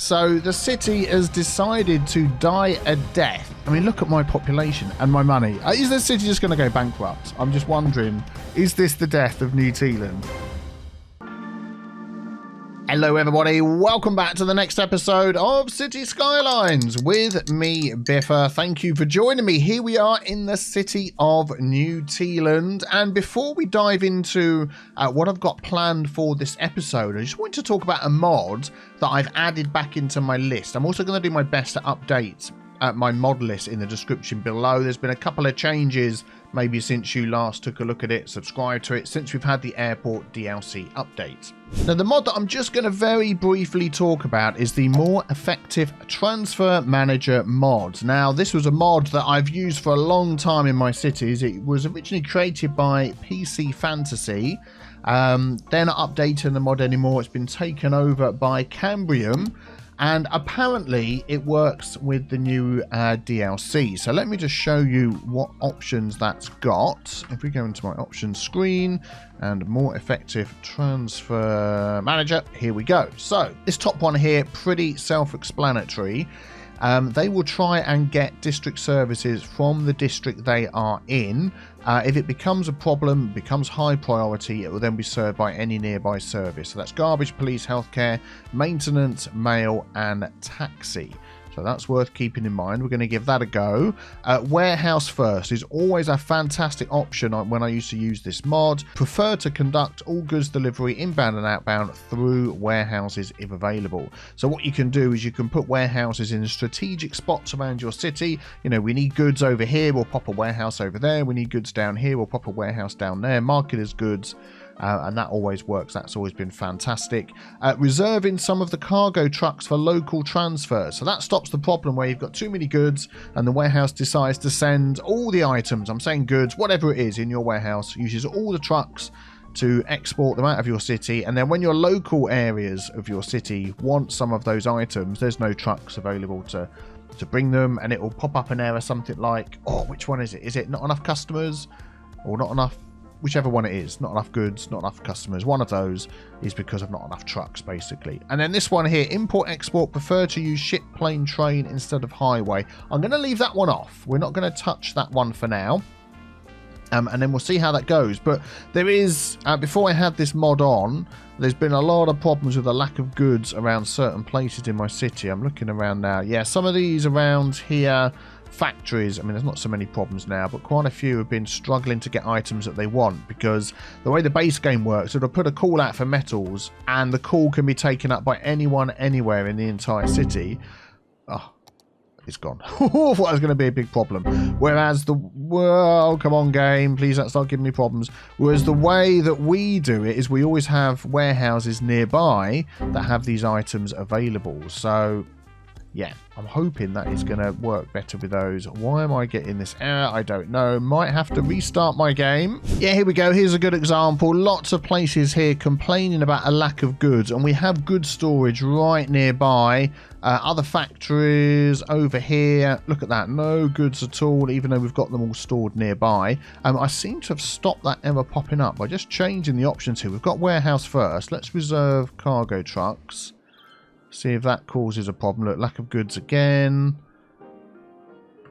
So the city has decided to die a death. I mean, look at my population and my money. Is the city just going to go bankrupt? I'm just wondering, is this the death of New Tealand? Hello everybody, welcome back to the next episode of Cities Skylines with me, Biffa. Thank you for joining me. Here we are in the city of New Tealand, and before we dive into what I've got planned for this episode, I just want to talk about a mod that I've added back into my list. I'm also going to do my best to update my mod list in the description below. There's been a couple of changes maybe since you last took a look at it, subscribe to it, since we've had the airport DLC update. Now the mod that I'm just going to very briefly talk about is the More Effective Transfer Manager mod. Now this was a mod that I've used for a long time in my cities. It was originally created by PC Fantasy. They're not updating the mod anymore. It's been taken over by Cambrium. And apparently it works with the new DLC. So let me just show you what options that's got. If we go into my options screen and More Effective Transfer Manager, here we go. So this top one here, pretty self-explanatory. They will try and get district services from the district they are in. If it becomes a problem, becomes high priority, it will then be served by any nearby service. So that's garbage, police, healthcare, maintenance, mail, and taxi. So that's worth keeping in mind. We're going to give that a go. Warehouse first is always a fantastic option when I used to use this mod. Prefer to conduct all goods delivery inbound and outbound through warehouses if available. So what you can do is you can put warehouses in strategic spots around your city. You know, we need goods over here, we'll pop a warehouse over there. We need goods down here, we'll pop a warehouse down there. Mark it as goods. And that always works. That's always been fantastic. Reserving some of the cargo trucks for local transfer. So that stops the problem where you've got too many goods and the warehouse decides to send all the items, I'm saying goods, whatever it is in your warehouse, uses all the trucks to export them out of your city. And then when your local areas of your city want some of those items, there's no trucks available to bring them. And it will pop up an error, something like, oh, which one is it? Is it not enough customers or not enough? Whichever one it is, not enough goods, not enough customers. One of those is because of not enough trucks, basically. And then this one here, import, export, prefer to use ship, plane, train instead of highway. I'm going to leave that one off. We're not going to touch that one for now. And then we'll see how that goes. But there is, before I had this mod on, there's been a lot of problems with the lack of goods around certain places in my city. I'm looking around now. Yeah, some of these around here, factories, I mean, there's not so many problems now, but quite a few have been struggling to get items that they want, because the way the base game works, it'll put a call out for metals and the call can be taken up by anyone anywhere in the entire city. Oh, it's gone. I thought that was going to be a big problem. Whereas well, come on game, please don't start giving me problems. Whereas the way that we do it is we always have warehouses nearby that have these items available. So yeah, I'm hoping that is going to work better with those. Why am I getting this error? I don't know. Might have to restart my game. Yeah, here we go. Here's a good example. Lots of places here complaining about a lack of goods, and we have good storage right nearby. Other factories over here. Look at that. No goods at all, even though we've got them all stored nearby. I seem to have stopped that error popping up by just changing the options here. We've got warehouse first. Let's reserve cargo trucks. See if that causes a problem. Look, lack of goods again.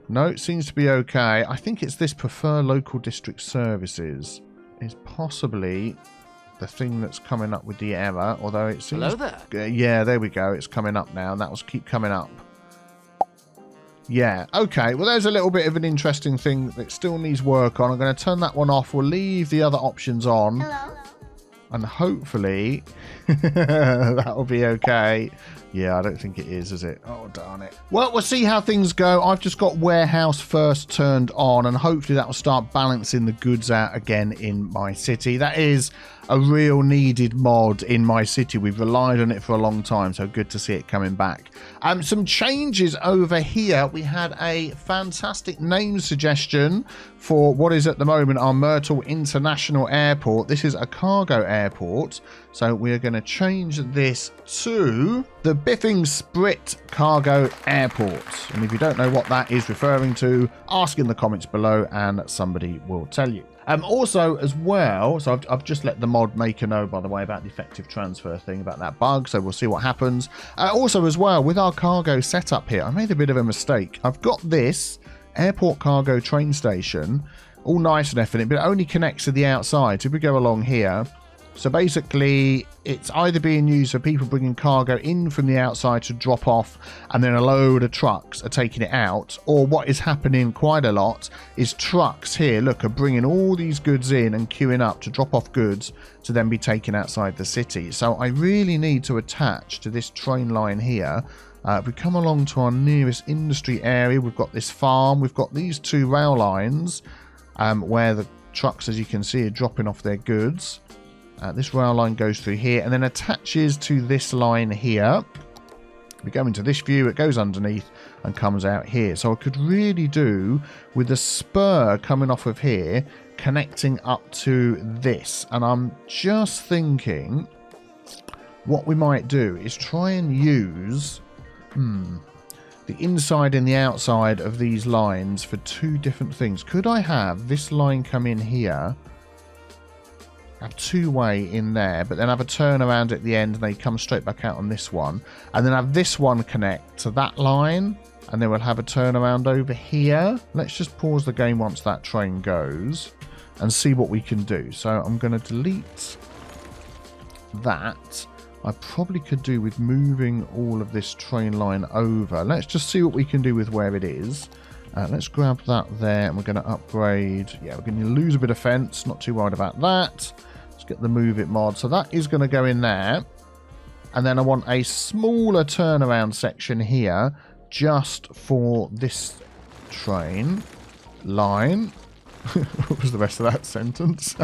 No, it seems to be okay. I think it's this prefer local district services is possibly the thing that's coming up with the error. Although it seems... Hello there. Yeah, there we go. It's coming up now, and that will keep coming up. Yeah, okay. Well, there's a little bit of an interesting thing that still needs work on. I'm going to turn that one off. We'll leave the other options on. Hello. And hopefully that'll be okay. Yeah, I don't think it is it? Oh, darn it. Well, we'll see how things go. I've just got warehouse first turned on, and hopefully that will start balancing the goods out again in my city. That is a real needed mod in my city. We've relied on it for a long time, so good to see it coming back. Some changes over here. We had a fantastic name suggestion for what is at the moment our Myrtle International Airport. This is a cargo airport, so we're going to change this to the Biffing Sprit Cargo Airport. And if you don't know what that is referring to, ask in the comments below and somebody will tell you. Also, as well, so I've just let the mod make a note, by the way, about the effective transfer thing, about that bug, so we'll see what happens. Also, as well, with our cargo setup here, I made a bit of a mistake. I've got this airport cargo train station, all nice and everything, but it only connects to the outside. So if we go along here, so basically it's either being used for people bringing cargo in from the outside to drop off, and then a load of trucks are taking it out, or what is happening quite a lot is trucks here, look, are bringing all these goods in and queuing up to drop off goods to then be taken outside the city. So I really need to attach to this train line here. If we come along to our nearest industry area, we've got this farm, we've got these two rail lines where the trucks, as you can see, are dropping off their goods. This rail line goes through here and then attaches to this line here. We go into this view, it goes underneath and comes out here. So I could really do with the spur coming off of here, connecting up to this. And I'm just thinking what we might do is try and use the inside and the outside of these lines for two different things. Could I have this line come in here, have two-way in there, but then have a turnaround at the end and they come straight back out on this one, and then have this one connect to that line, and then we'll have a turnaround over here. Let's just pause the game once that train goes and see what we can do. So I'm going to delete that. I probably could do with moving all of this train line over. Let's just see what we can do with where it is. Let's grab that there, and we're going to upgrade. Yeah, we're going to lose a bit of fence. Not too worried about that. Let's get the move it mod. So that is going to go in there. And then I want a smaller turnaround section here just for this train line. What was the rest of that sentence?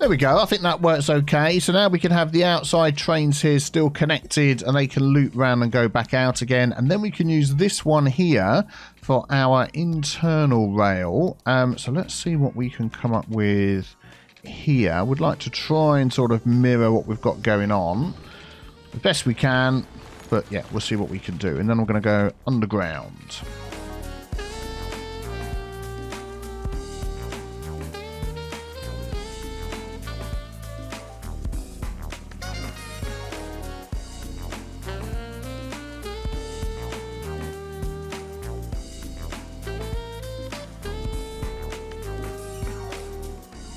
There we go. I think that works okay. So now we can have the outside trains here still connected and they can loop round and go back out again. And then we can use this one here for our internal rail. So let's see what we can come up with here. I would like to try and sort of mirror what we've got going on the best we can. But yeah, we'll see what we can do. And then we're going to go underground.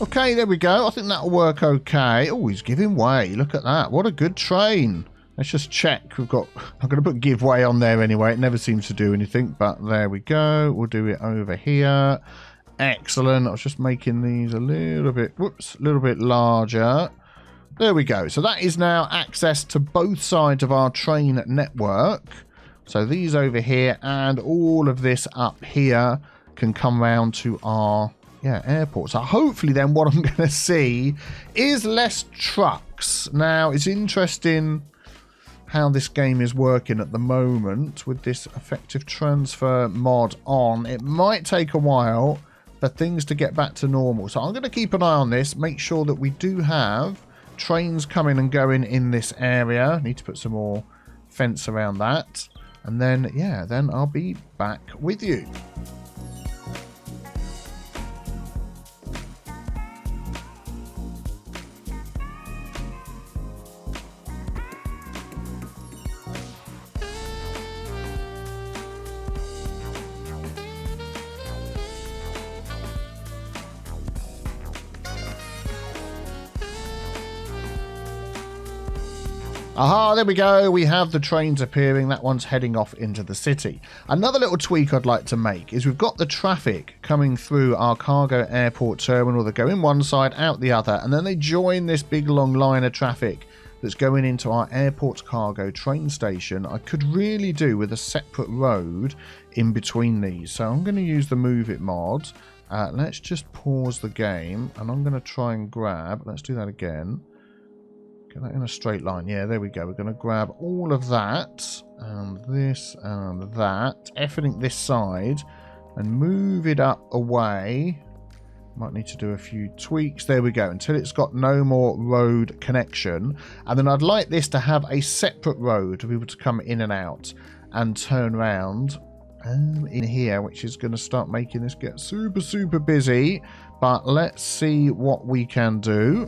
Okay, there we go. I think that'll work okay. Oh, he's giving way. Look at that. What a good train. Let's just check. I'm going to put give way on there anyway. It never seems to do anything, but there we go. We'll do it over here. Excellent. I was just making these a little bit, whoops, a little bit larger. There we go. So that is now access to both sides of our train network. So these over here and all of this up here can come round to our airport. So hopefully then what I'm going to see is less trucks. Now, it's interesting how this game is working at the moment with this effective transfer mod on. It might take a while for things to get back to normal. So I'm going to keep an eye on this, make sure that we do have trains coming and going in this area. Need to put some more fence around that. And then, yeah, then I'll be back with you. Aha, there we go. We have the trains appearing. That one's heading off into the city. Another little tweak I'd like to make is we've got the traffic coming through our cargo airport terminal that go in one side, out the other, and then they join this big long line of traffic that's going into our airport cargo train station, I could really do with a separate road in between these. So I'm going to use the Move It mod. Let's just pause the game, and I'm going to try and grab, let's do that again. Get that in a straight line. Yeah, there we go. We're going to grab all of that, and this, and that, everything this side, and move it up away. Might need to do a few tweaks. There we go, until it's got no more road connection. And then I'd like this to have a separate road to be able to come in and out and turn around in here, which is going to start making this get super, super busy. But let's see what we can do.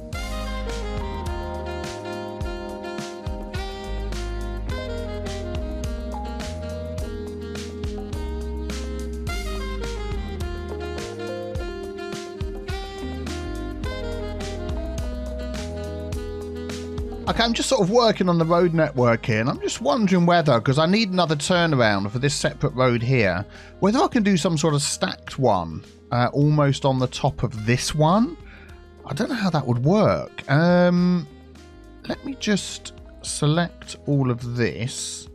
Okay, I'm just sort of working on the road network here, and I'm just wondering whether, because I need another turnaround for this separate road here, whether I can do some sort of stacked one almost on the top of this one. I don't know how that would work. Let me just select all of this,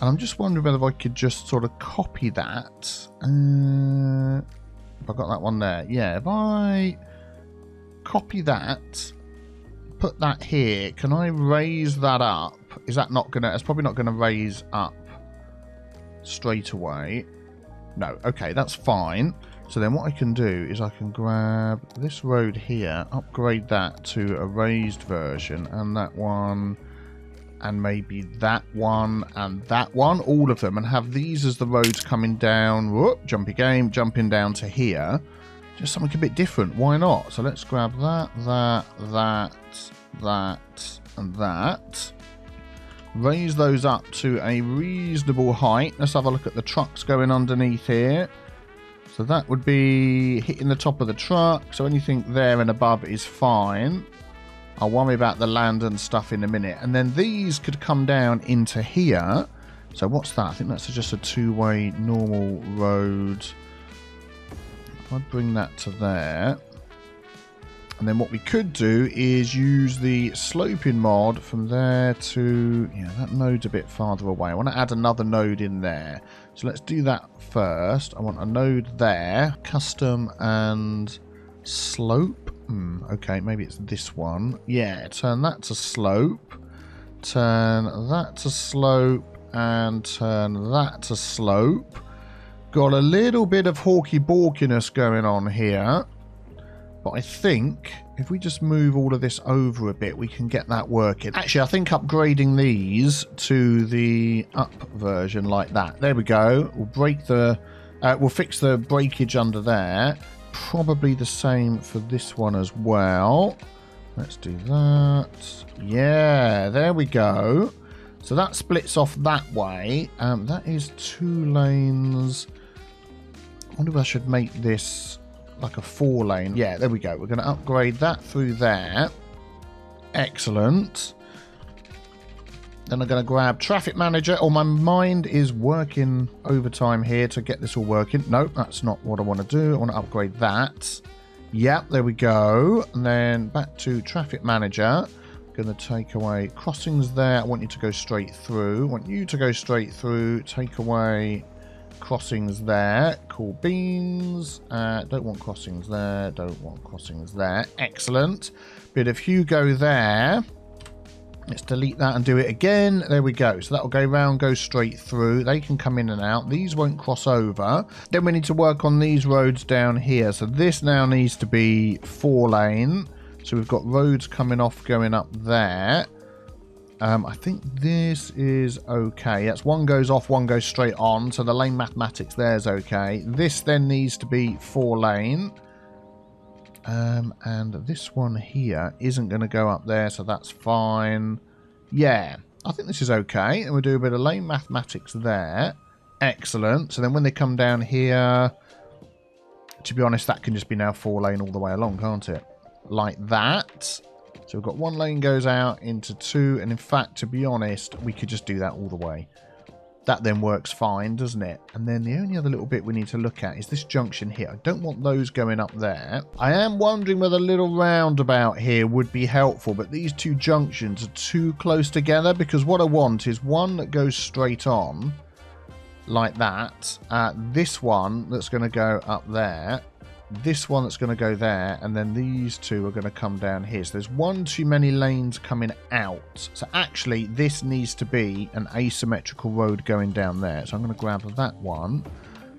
and I'm just wondering whether I could just sort of copy that. If I got that one there. Yeah, if I copy that, put that here, can I raise that up? Is that not gonna, it's probably not gonna raise up straight away. No, okay, that's fine. So then what I can do is I can grab this road here, upgrade that to a raised version, and that one, and maybe that one, and that one, all of them, and have these as the roads coming down. Whoop, jumpy game, jumping down to here. Just something a bit different. Why not? So let's grab that, that, and that. Raise those up to a reasonable height. Let's have a look at the trucks going underneath here. So that would be hitting the top of the truck. So anything there and above is fine. I'll worry about the land and stuff in a minute. And then these could come down into here. So what's that? I think that's just a two-way normal road. I'd bring that to there. And then what we could do is use the sloping mod from there to... Yeah, that node's a bit farther away. I want to add another node in there. So let's do that first. I want a node there. Custom and slope. Okay, maybe it's this one. Yeah, turn that to slope. Turn that to slope. And turn that to slope. Got a little bit of hawky-balkiness going on here. But I think if we just move all of this over a bit, we can get that working. Actually, I think upgrading these to the up version like that. There we go. We'll break the... we'll fix the breakage under there. Probably the same for this one as well. Let's do that. Yeah, there we go. So that splits off that way. That is 2 lanes... I wonder if I should make this like a 4 lane. Yeah, there we go. We're going to upgrade that through there. Excellent. Then I'm going to grab Traffic Manager. Oh, my mind is working overtime here to get this all working. Nope, that's not what I want to do. I want to upgrade that. Yep, there we go. And then back to Traffic Manager. Going to take away crossings there. I want you to go straight through. I want you to go straight through. Take away... crossings there. Cool beans. Don't want crossings there. Don't want crossings there. Excellent. Bit of Hugo there. Let's delete that and do it again. There we go. So that'll go round, go straight through. They can come in and out. These won't cross over. Then we need to work on these roads down here. So this now needs to be 4 lane. So we've got roads coming off, going up there. I think this is okay. Yes, one goes off, one goes straight on. So the lane mathematics there is okay. This then needs to be 4 lane. And this one here isn't going to go up there, so that's fine. Yeah, I think this is okay. And we'll do a bit of lane mathematics there. Excellent. So then when they come down here, to be honest, that can just be now 4 lane all the way along, can't it? Like that. So we've got 1 lane goes out into 2, and in fact, to be honest, we could just do that all the way. That then works fine, doesn't it? And then the only other little bit we need to look at is this junction here. I don't want those going up there. I am wondering whether a little roundabout here would be helpful, but these two junctions are too close together, because what I want is one that goes straight on like that. This one that's going to go up there. This one that's going to go there, and then these two are going to come down here. So there's one too many lanes coming out. So actually this needs to be an asymmetrical road going down there. So I'm going to grab that one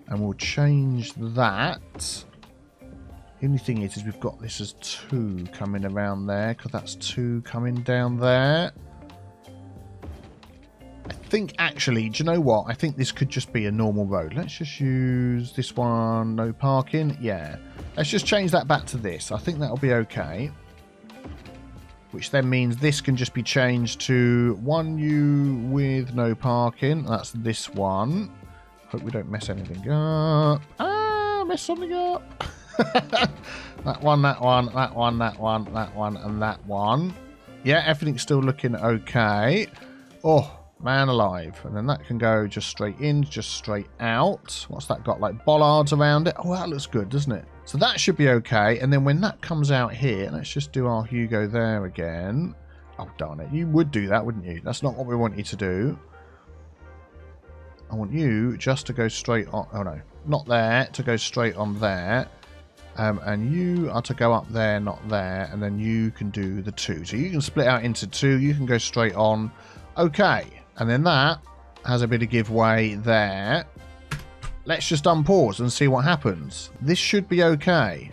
and we'll change that. The only thing is we've got this as 2 coming around there, because that's 2 coming down there. I think actually, do you know what? I think this could just be a normal road. Let's just use this one. No parking. Yeah. Let's just change that back to this. I think that'll be okay. Which then means this can just be changed to 1U with no parking. That's this one. Hope we don't mess anything up. Mess something up. That one, that one, that one, that one, that one, and that one. Yeah, everything's still looking okay. Oh. Man alive. And then that can go just straight in, just straight out. What's that got? Like bollards around it. Oh, that looks good, doesn't it? So that should be okay. And then when that comes out here, let's just do our Hugo there again. Oh, darn it. You would do that, wouldn't you? That's not what we want you to do. I want you just to go straight on. Oh, no. Not there. To go straight on there. And you are to go up there, not there. And then you can do the 2. So you can split out into 2. You can go straight on. Okay. And then that has a bit of giveaway there. Let's just unpause and see what happens. This should be okay.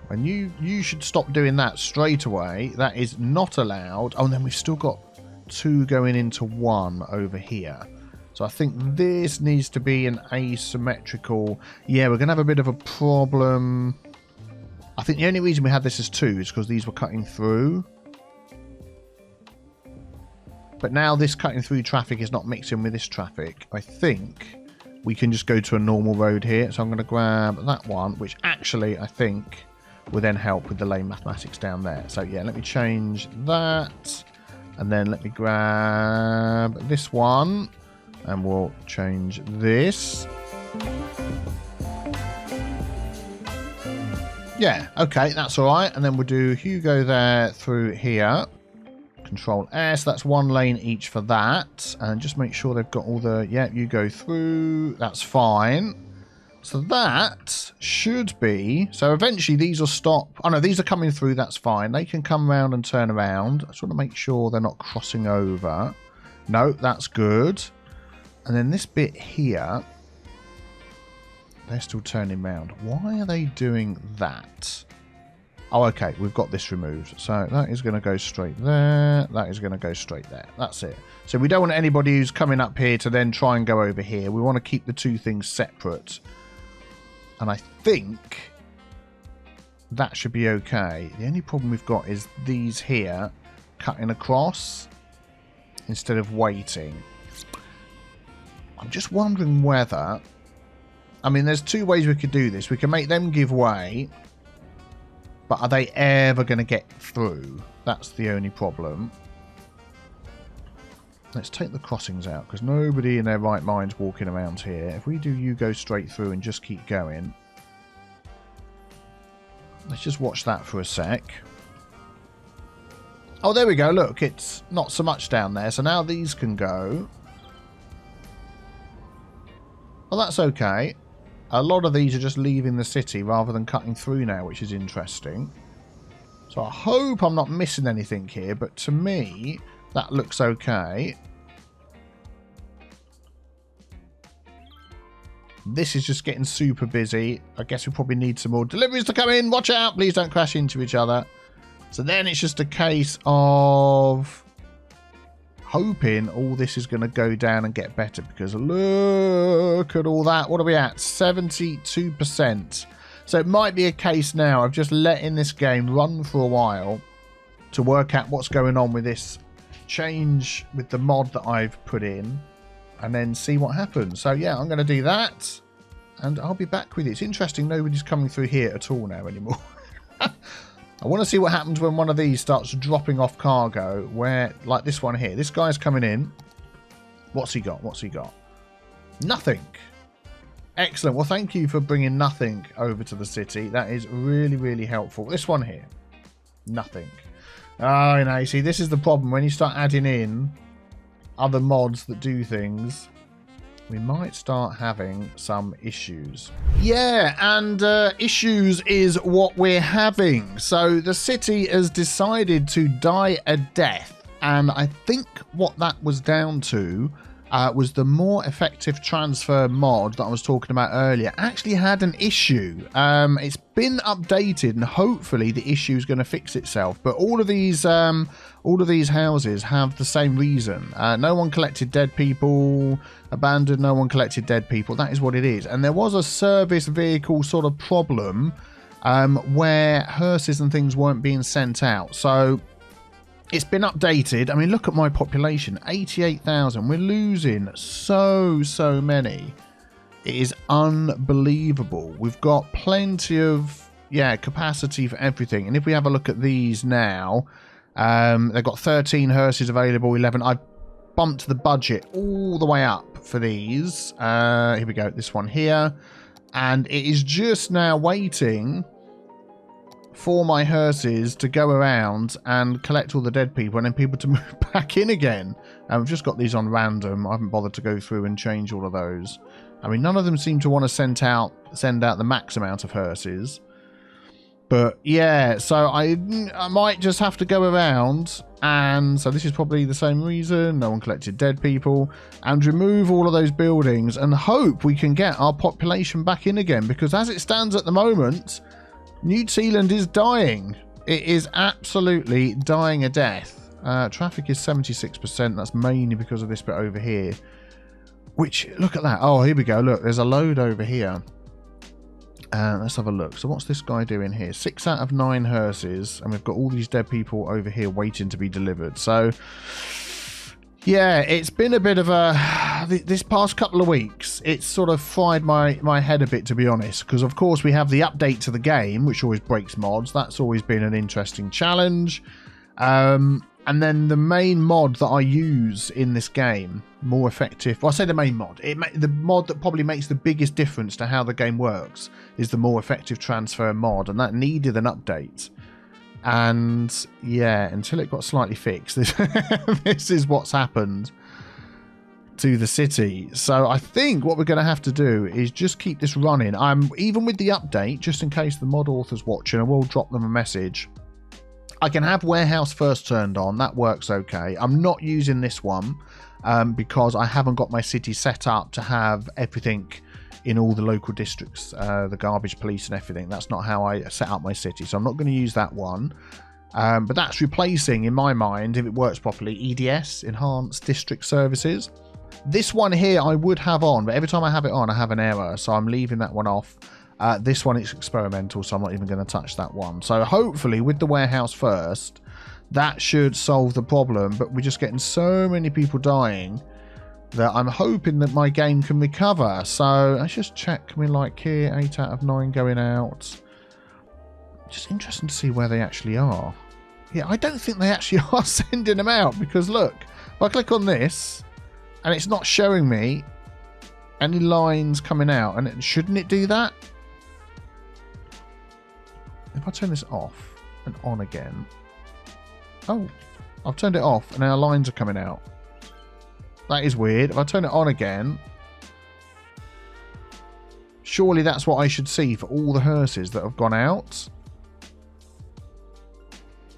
And you should stop doing that straight away. That is not allowed. Oh, and then we've still got 2 going into 1 over here. So I think this needs to be an asymmetrical. Yeah, we're going to have a bit of a problem. I think the only reason we had this as 2 is because these were cutting through. But now this cutting through traffic is not mixing with this traffic. I think we can just go to a normal road here. So I'm going to grab that one, which actually I think will then help with the lane mathematics down there. So yeah, let me change that. And then let me grab this one. And we'll change this. Yeah, okay, that's all right. And then we'll do Hugo there through here. Control S, that's 1 lane each for that. And just make sure they've got all the... Yeah, you go through. That's fine. So that should be... So eventually these will stop. Oh, no, these are coming through. That's fine. They can come around and turn around. I just want to make sure they're not crossing over. No, that's good. And then this bit here... They're still turning around. Why are they doing that? Oh, okay, we've got this removed. So that is going to go straight there. That is going to go straight there. That's it. So we don't want anybody who's coming up here to then try and go over here. We want to keep the 2 things separate. And I think that should be okay. The only problem we've got is these here cutting across instead of waiting. I'm just wondering whether... I mean, there's 2 ways we could do this. We can make them give way... But are they ever going to get through? That's the only problem. Let's take the crossings out, because nobody in their right mind's walking around here. If we do you go straight through and just keep going. Let's just watch that for a sec. Oh, there we go. Look, it's not so much down there. So now these can go. Well, that's okay. A lot of these are just leaving the city rather than cutting through now, which is interesting. So I hope I'm not missing anything here, but to me, that looks okay. This is just getting super busy. I guess we probably need some more deliveries to come in. Watch out, please don't crash into each other. So then it's just a case of... hoping all this is going to go down and get better, because look at all that. What are we at? 72%. So it might be a case now of just letting this game run for a while to work out what's going on with this change with the mod that I've put in, and then see what happens. So yeah, I'm going to do that and I'll be back with you. It's interesting nobody's coming through here at all now anymore. I want to see what happens when one of these starts dropping off cargo, where, like this one here, this guy's coming in. What's he got? What's he got? Nothing. Excellent. Well, thank you for bringing nothing over to the city. That is really, really helpful. This one here. Nothing. Oh, you know, you see, this is the problem. When you start adding in other mods that do things, we might start having some issues. Yeah, and issues is what we're having. So the city has decided to die a death. And I think what that was down to was the more effective transfer mod that I was talking about earlier actually had an issue. It's been updated and hopefully the issue is going to fix itself. But all of these houses have the same reason. No one collected dead people, abandoned, no one collected dead people. That is what it is. And there was a service vehicle sort of problem where hearses and things weren't being sent out. So it's been updated. I mean, look at my population, 88,000. We're losing so many. It is unbelievable. We've got plenty of, capacity for everything. And if we have a look at these now, they've got 13 hearses available, 11. I've bumped the budget all the way up for these. Here we go, this one here. And it is just now waiting for my hearses to go around and collect all the dead people and then people to move back in again. And we've just got these on random. I haven't bothered to go through and change all of those. I mean, none of them seem to want to send out the max amount of hearses. But yeah, so I might just have to go around, and so this is probably the same reason. No one collected dead people, and remove all of those buildings and hope we can get our population back in again, because as it stands at the moment, New Tealand is dying. It is absolutely dying a death. Traffic is 76%. That's mainly because of this bit over here. Which, look at that. Oh, here we go. Look, there's a load over here. Let's have a look. So what's this guy doing here? 6 out of 9 hearses. And we've got all these dead people over here waiting to be delivered. So, yeah, it's been a bit of a... This past couple of weeks, it's sort of fried my head a bit, to be honest. Because, of course, we have the update to the game, which always breaks mods. That's always been an interesting challenge. And then the main mod that I use in this game, more effective... Well, I say the main mod. The mod that probably makes the biggest difference to how the game works is the more effective transfer mod. And that needed an update. And, yeah, until it got slightly fixed, this is what's happened to the city. So I think what we're going to have to do is just keep this running. Even with the update, just in case the mod author's watching, I will drop them a message. I can have warehouse first turned on. That works okay. I'm not using this one because I haven't got my city set up to have everything in all the local districts, the garbage police and everything. That's not how I set up my city. So I'm not going to use that one. But that's replacing, in my mind, if it works properly, EDS, Enhanced District Services. This one here I would have on, but every time I have it on, I have an error. So I'm leaving that one off. This one is experimental, so I'm not even going to touch that one. So hopefully with the warehouse first, that should solve the problem. But we're just getting so many people dying that I'm hoping that my game can recover. So let's just check. Can we like here, 8 out of 9 going out. Just interesting to see where they actually are. Yeah, I don't think they actually are sending them out, because look, if I click on this and it's not showing me any lines coming out, and shouldn't it do that? If I turn this off and on again. Oh, I've turned it off and now lines are coming out. That is weird. If I turn it on again, surely that's what I should see for all the hearses that have gone out.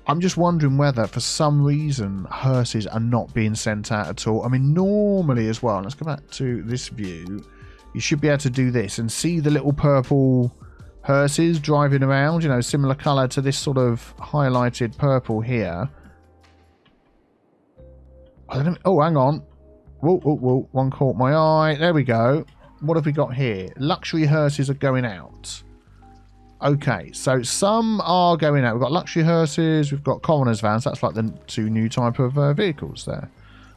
I'm just wondering whether for some reason hearses are not being sent out at all. I mean, normally as well, let's go back to this view. You should be able to do this and see the little purple hearses driving around, you know, similar colour to this sort of highlighted purple here. Oh, hang on. Whoa, whoa, whoa. One caught my eye. There we go. What have we got here? Luxury hearses are going out. Okay, so some are going out. We've got luxury hearses. We've got coroner's vans. That's like the 2 new type of vehicles there.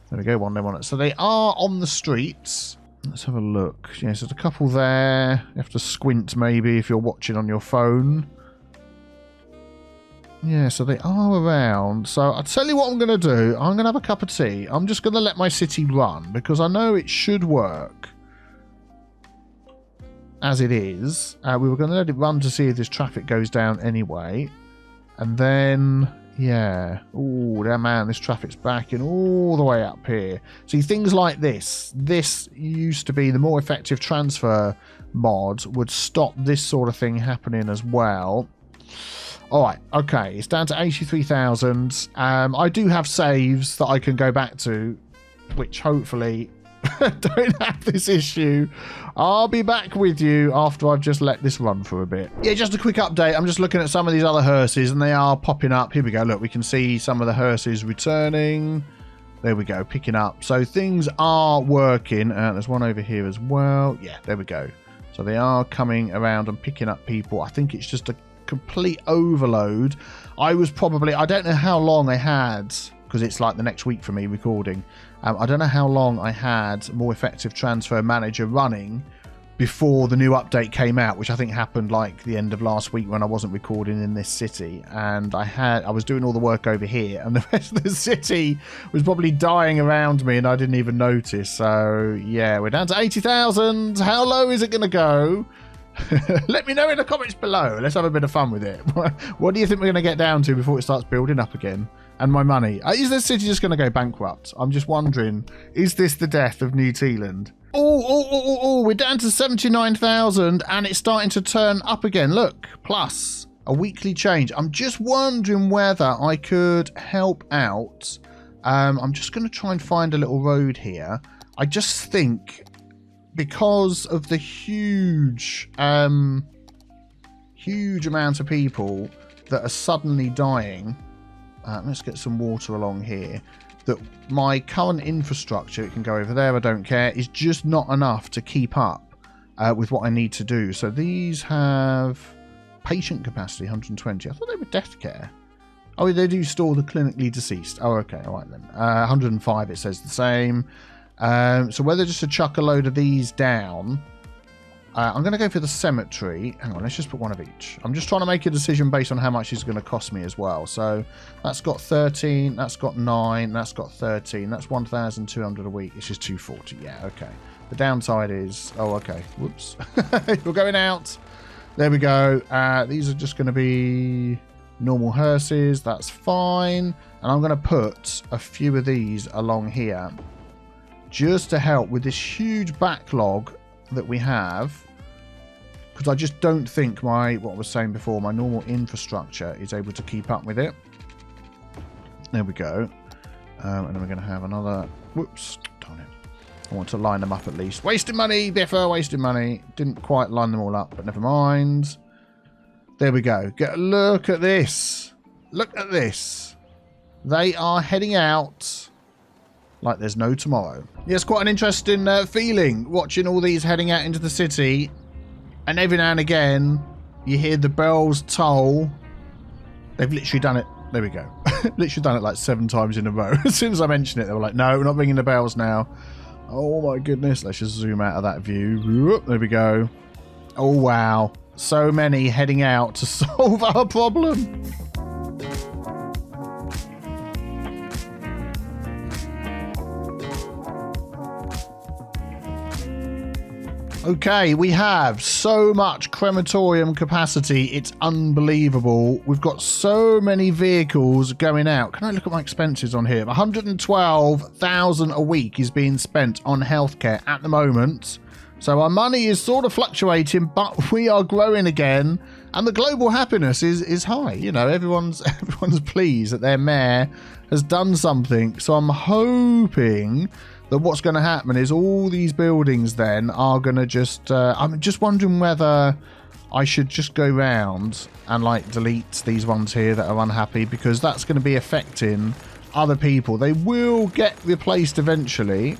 There we go. One name on it. So they are on the streets. Let's have a look. Yes, there's a couple there. You have to squint maybe if you're watching on your phone. Yeah, so they are around. So I'll tell you what I'm going to do. I'm going to have a cup of tea. I'm just going to let my city run because I know it should work. as it is. We were going to let it run to see if this traffic goes down anyway. And then, yeah. Oh, man, this traffic's backing all the way up here. See, things like this. This used to be the more effective transfer mod would stop this sort of thing happening as well. All right, okay. It's down to 83,000. I do have saves that I can go back to, which hopefully don't have this issue. I'll be back with you after I've just let this run for a bit. Yeah, just a quick update. I'm just looking at some of these other hearses and they are popping up. Here we go. Look, we can see some of the hearses returning. There we go, picking up. So things are working. There's one over here as well. Yeah, there we go. So they are coming around and picking up people. I think it's just a complete overload. I don't know how long I had, because it's like the next week for me recording. I don't know how long I had More Effective Transfer Manager running before the new update came out, which I think happened like the end of last week when I wasn't recording in this city. And I was doing all the work over here and the rest of the city was probably dying around me and I didn't even notice. So yeah, we're down to 80,000. How low is it going to go? Let me know in the comments below. Let's have a bit of fun with it. What do you think we're going to get down to before it starts building up again? And my money. Is this city just going to go bankrupt? I'm just wondering, is this the death of New Tealand? Oh, we're down to 79,000 and it's starting to turn up again. Look, plus a weekly change. I'm just wondering whether I could help out. I'm just going to try and find a little road here. I just think because of the huge amount of people that are suddenly dying. Let's get some water along here. That my current infrastructure, it can go over there, I don't care, is just not enough to keep up with what I need to do. So these have patient capacity, 120. I thought they were death care. Oh, they do store the clinically deceased. Oh, okay, all right then. 105, it says the same. So whether just to chuck a load of these down, I'm going to go for the cemetery. Hang on, let's just put one of each. I'm just trying to make a decision based on how much it's going to cost me as well. So that's got 13, that's got 9, that's got 13. That's 1,200 a week. It's just 240. Yeah, okay. The downside is... Oh, okay. Whoops. We're going out. There we go. These are just going to be normal hearses. That's fine. And I'm going to put a few of these along here just to help with this huge backlog that we have, because I just don't think what I was saying before, my normal infrastructure is able to keep up with it. There we go. And then we're going to have another... Whoops. Darn it. I want to line them up at least. Wasting money, Biffa, wasting money. Didn't quite line them all up, but never mind. There we go. Look at this. Look at this. They are heading out like there's no tomorrow. Yeah, it's quite an interesting feeling watching all these heading out into the city, and every now and again you hear the bells toll. They've literally done it. There we go. Literally done it like 7 times in a row. As soon as I mentioned it, they were like, no, we're not ringing the bells now. Oh my goodness. Let's just zoom out of that view. Whoop, there we go. Oh wow, so many heading out to solve our problem. Okay, we have so much crematorium capacity, it's unbelievable. We've got so many vehicles going out. Can I look at my expenses on here? 112,000 a week is being spent on healthcare at the moment. So our money is sort of fluctuating, but we are growing again. And the global happiness is high. You know, everyone's pleased that their mayor has done something. So I'm hoping that what's going to happen is all these buildings then are going to just... I'm just wondering whether I should just go round and like delete these ones here that are unhappy, because that's going to be affecting other people. They will get replaced eventually,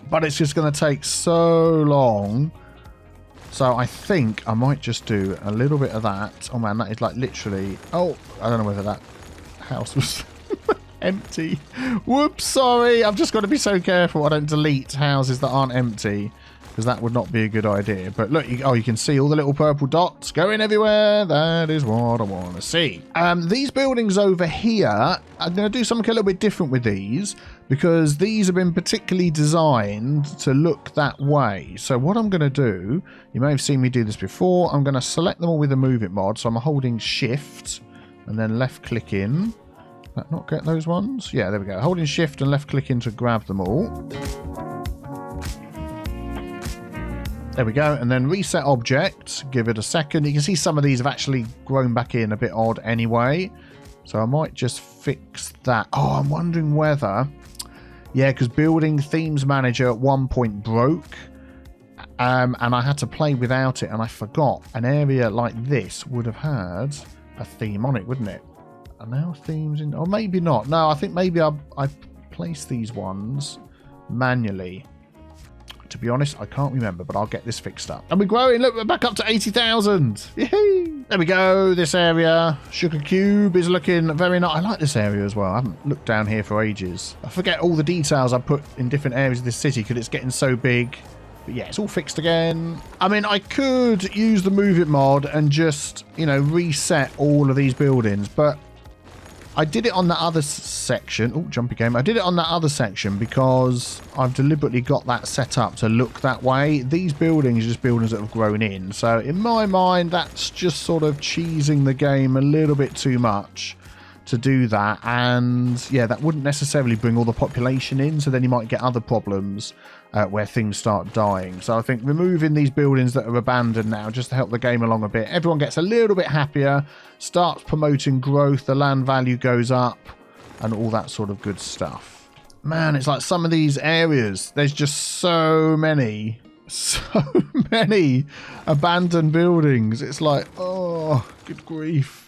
but it's just going to take so long. So I think I might just do a little bit of that. Oh man, that is like literally... Oh, I don't know whether that house was... empty. Whoops, sorry. I've just got to be so careful I don't delete houses that aren't empty. because that would not be a good idea. But look, you can see all the little purple dots going everywhere. That is what I want to see. These buildings over here, I'm going to do something a little bit different with these, because these have been particularly designed to look that way. So what I'm going to do, you may have seen me do this before, I'm going to select them all with the Move It mod. So I'm holding Shift and then left click in. That not get those ones? Yeah, there we go. Holding Shift and left click in to grab them all. There we go. And then reset object. Give it a second. You can see some of these have actually grown back in a bit odd anyway. So I might just fix that. Oh, I'm wondering whether... Yeah, because building themes manager at one point broke. And I had to play without it. And I forgot an area like this would have had a theme on it, wouldn't it? And now themes in... Or maybe not. No, I think maybe I placed these ones manually. To be honest, I can't remember, but I'll get this fixed up. And we're growing. Look, we're back up to 80,000. Yay! There we go. This area, Sugar Cube, is looking very nice. I like this area as well. I haven't looked down here for ages. I forget all the details I put in different areas of this city because it's getting so big. But yeah, it's all fixed again. I mean, I could use the Move It mod and just, you know, reset all of these buildings, but I did it on the other section. Oh, jumpy game. I did it on that other section because I've deliberately got that set up to look that way. These buildings are just buildings that have grown in. So in my mind, that's just sort of cheesing the game a little bit too much to do that. And yeah, that wouldn't necessarily bring all the population in. So then you might get other problems where things start dying. So I think removing these buildings that are abandoned now just to help the game along a bit. Everyone gets a little bit happier, starts promoting growth, the land value goes up, and all that sort of good stuff. Man, it's like some of these areas, there's just so many abandoned buildings. It's like, oh, good grief.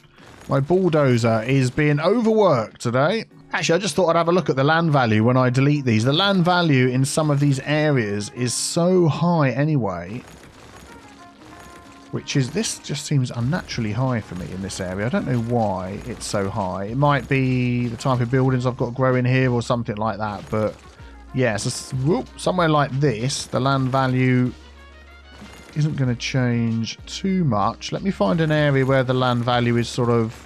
My bulldozer is being overworked today. Actually, I just thought I'd have a look at the land value when I delete these. The land value in some of these areas is so high anyway. Which is, this just seems unnaturally high for me in this area. I don't know why it's so high. It might be the type of buildings I've got to grow in here or something like that. But yeah, so somewhere like this, the land value isn't going to change too much. Let me find an area where the land value is sort of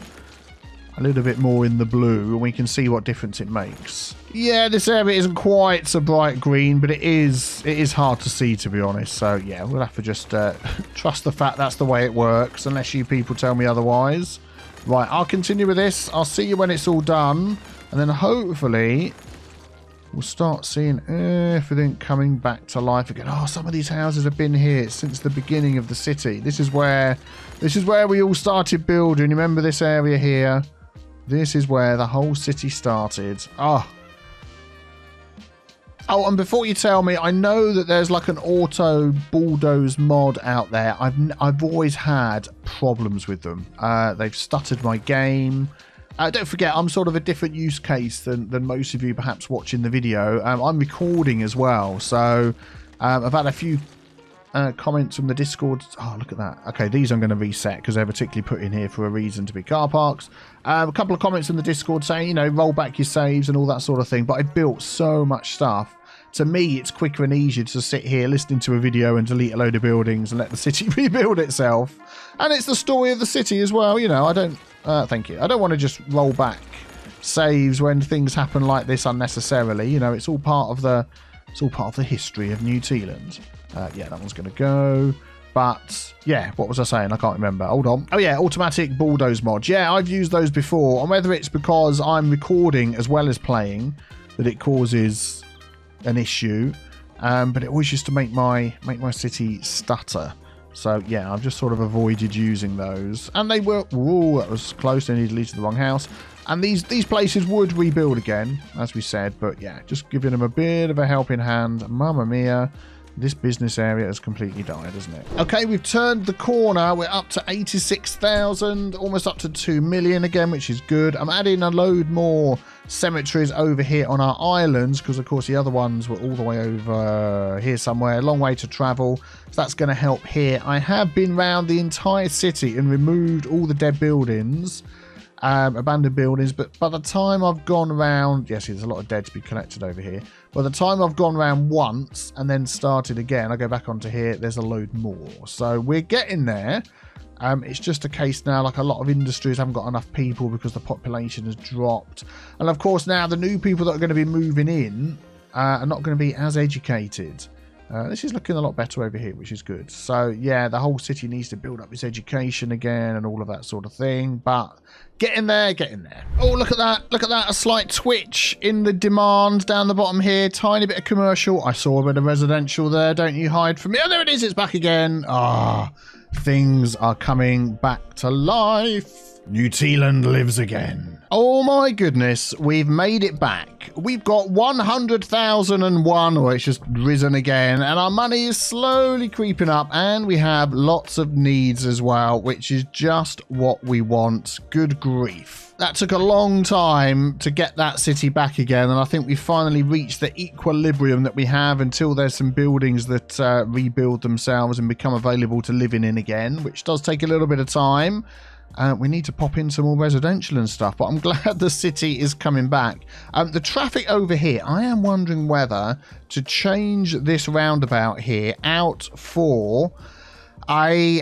a little bit more in the blue and we can see what difference it makes. Yeah, this area isn't quite so bright green, but it is hard to see, to be honest. So yeah, we'll have to just trust the fact that's the way it works, unless you people tell me otherwise. Right, I'll continue with this. I'll see you when it's all done, and then hopefully we'll start seeing everything coming back to life again. Oh, some of these houses have been here since the beginning of the city. This is where we all started building. Remember this area here? This is where the whole city started. Oh, and before you tell me, I know that there's like an auto bulldoze mod out there. I've always had problems with them. They've stuttered my game. Don't forget, I'm sort of a different use case than most of you perhaps watching the video. I'm recording as well, so I've had a few comments from the Discord. Oh, look at that. Okay, these I'm going to reset because they're particularly put in here for a reason to be car parks. A couple of comments in the Discord saying, you know, roll back your saves and all that sort of thing. But I built so much stuff. To me, it's quicker and easier to sit here listening to a video and delete a load of buildings and let the city rebuild itself. And it's the story of the city as well. You know, I don't... thank you. I don't want to just roll back saves when things happen like this unnecessarily. You know, it's all part of the history of New Tealand. Yeah, that one's going to go. But yeah, what was I saying? I can't remember. Hold on. Oh yeah, automatic bulldoze mod. Yeah, I've used those before. And whether it's because I'm recording as well as playing that it causes an issue, but it always used to make my city stutter. So yeah, I've just sort of avoided using those. And they were... Whoa, that was close. I deleted the wrong house. And these places would rebuild again, as we said. But yeah, just giving them a bit of a helping hand. Mamma mia. This business area has completely died, isn't it? Okay, we've turned the corner. We're up to 86,000, almost up to 2 million again, which is good. I'm adding a load more cemeteries over here on our islands because, of course, the other ones were all the way over here somewhere. A long way to travel, so that's going to help here. I have been around the entire city and removed all the dead buildings. abandoned buildings, but by the time I've gone around, yes, there's a lot of dead to be collected over here. By the time I've gone around once and then started again, I go back onto here, there's a load more. So we're getting there. It's just a case now, like a lot of industries haven't got enough people because the population has dropped. And of course now the new people that are going to be moving in are not going to be as educated. This is looking a lot better over here, which is good. So, yeah, the whole city needs to build up its education again and all of that sort of thing. But getting there, getting there. Oh, look at that. Look at that. A slight twitch in the demand down the bottom here. Tiny bit of commercial. I saw a bit of residential there. Don't you hide from me. Oh, there it is. It's back again. Ah, things are coming back to life. New Tealand lives again. Oh my goodness, we've made it back. We've got 100,001, or it's just risen again, and our money is slowly creeping up, and we have lots of needs as well, which is just what we want. Good grief. That took a long time to get that city back again, and I think we finally reached the equilibrium that we have until there's some buildings that rebuild themselves and become available to living in again, which does take a little bit of time. We need to pop in some more residential and stuff, but I'm glad the city is coming back. The traffic over here, I am wondering whether to change this roundabout here out for a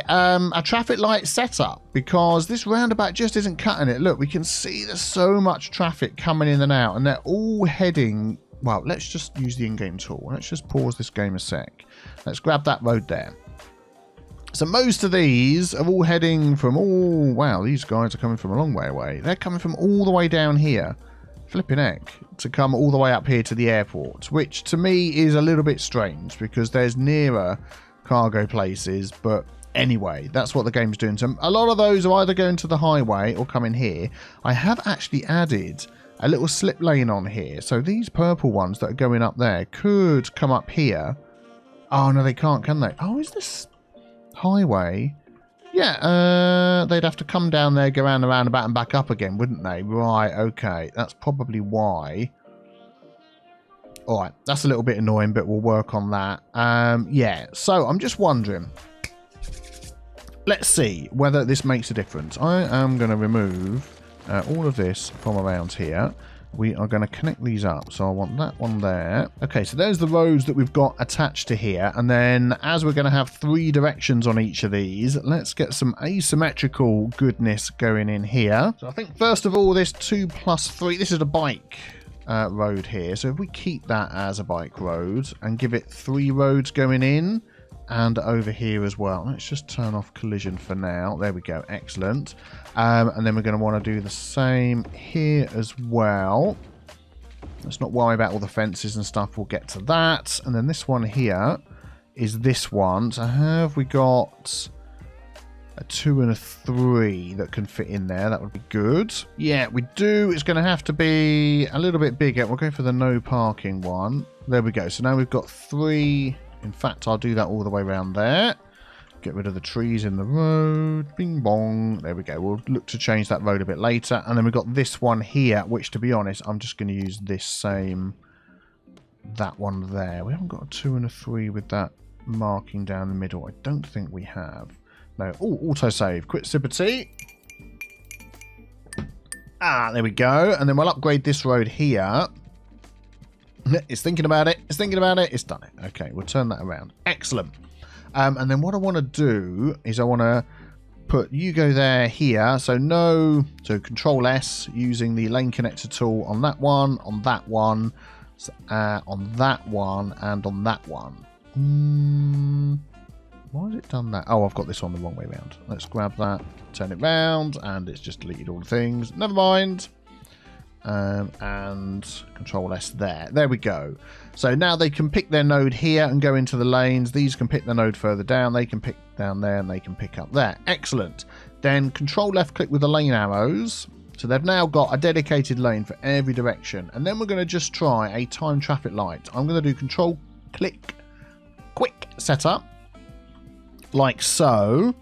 traffic light setup, because this roundabout just isn't cutting it. Look, we can see there's so much traffic coming in and out, and they're all heading... Well, let's just use the in-game tool. Let's just pause this game a sec. Let's grab that road there. So most of these are all heading from... Oh, wow, these guys are coming from a long way away. They're coming from all the way down here. Flipping heck. To come all the way up here to the airport, which to me is a little bit strange because there's nearer cargo places. But anyway, that's what the game's doing. So a lot of those are either going to the highway or coming here. I have actually added a little slip lane on here. So these purple ones that are going up there could come up here. Oh, no, they can't, can they? Oh, is this... highway? Yeah, they'd have to come down there, go around the roundabout and back up again, wouldn't they? Right, okay. That's probably why. Alright, that's a little bit annoying, but we'll work on that. Yeah, so I'm just wondering. Let's see whether this makes a difference. I am going to remove all of this from around here. We are going to connect these up. So I want that one there. Okay, so there's the roads that we've got attached to here. And then as we're going to have 3 directions on each of these, let's get some asymmetrical goodness going in here. So I think first of all, this 2 plus 3, this is a bike road here. So if we keep that as a bike road and give it 3 roads going in and over here as well. Let's just turn off collision for now. There we go. Excellent. And then we're going to want to do the same here as well. Let's not worry about all the fences and stuff. We'll get to that. And then this one here is this one. So have we got a 2 and a 3 that can fit in there? That would be good. Yeah, we do. It's going to have to be a little bit bigger. We'll go for the no parking one. There we go. So now we've got 3... In fact, I'll do that all the way around there. Get rid of the trees in the road. Bing bong. There we go. We'll look to change that road a bit later. And then we've got this one here, which to be honest, I'm just going to use this same... That one there. We haven't got a 2 and a 3 with that marking down the middle. I don't think we have. No. Oh, autosave. Quit sip of tea. Ah, there we go. And then we'll upgrade this road here. It's thinking about it. It's thinking about it. It's done it. Okay, we'll turn that around. Excellent. And then what I want to do is I want to put you go there here. So no, so Control S using the lane connector tool on that one, on that one, on that one, and on that one. Why has it done that? Oh, I've got this on the wrong way around. Let's grab that, turn it round, and it's just deleted all the things. Never mind. And Control S there. There we go. So now they can pick their node here and go into the lanes. These can pick the node further down. They can pick down there and they can pick up there. Excellent. Then Control left click with the lane arrows. So they've now got a dedicated lane for every direction. And then we're going to just try a time traffic light. I'm going to do Control click quick setup like so.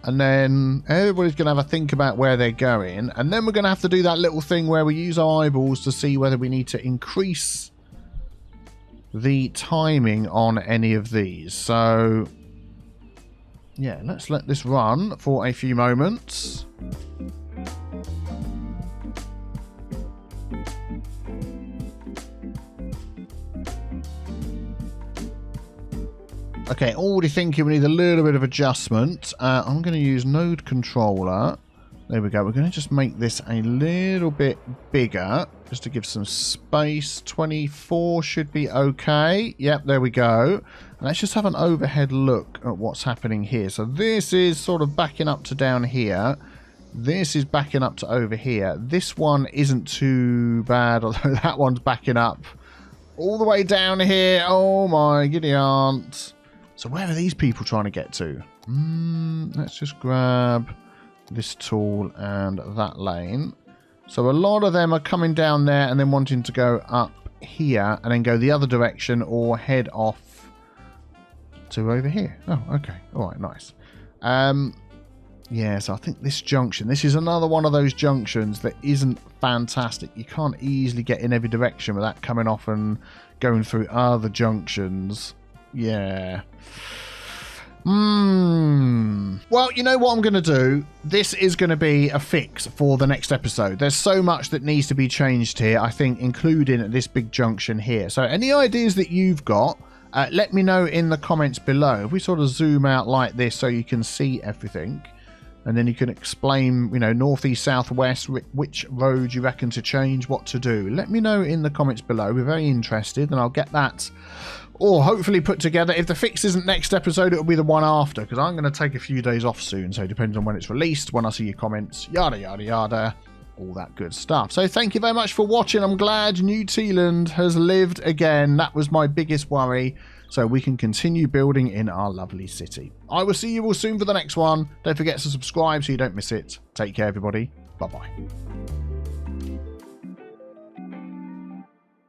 And then everybody's going to have a think about where they're going. And then we're going to have to do that little thing where we use our eyeballs to see whether we need to increase the timing on any of these. So, yeah, let's let this run for a few moments. Okay, already thinking we need a little bit of adjustment. I'm going to use node controller. There we go. We're going to just make this a little bit bigger just to give some space. 24 should be okay. Yep, there we go. And let's just have an overhead look at what's happening here. So this is sort of backing up to down here. This is backing up to over here. This one isn't too bad, although that one's backing up all the way down here. Oh my giddy aunt. So where are these people trying to get to? Let's just grab this tool and that lane. So a lot of them are coming down there and then wanting to go up here and then go the other direction or head off to over here. Oh, okay. All right, nice. Yeah, so I think this junction, this is another one of those junctions that isn't fantastic. You can't easily get in every direction without coming off and going through other junctions. Yeah. Well, you know what I'm going to do? This is going to be a fix for the next episode. There's so much that needs to be changed here, I think, including this big junction here. So any ideas that you've got, let me know in the comments below. If we sort of zoom out like this so you can see everything, and then you can explain, you know, northeast, southwest, which road you reckon to change, what to do. Let me know in the comments below. We're very interested, and I'll get that or hopefully put together. If the fix isn't next episode, it'll be the one after, because I'm going to take a few days off soon. So it depends on when it's released, when I see your comments, yada, yada, yada, all that good stuff. So thank you very much for watching. I'm glad New Tealand has lived again. That was my biggest worry. So we can continue building in our lovely city. I will see you all soon for the next one. Don't forget to subscribe so you don't miss it. Take care, everybody. Bye-bye.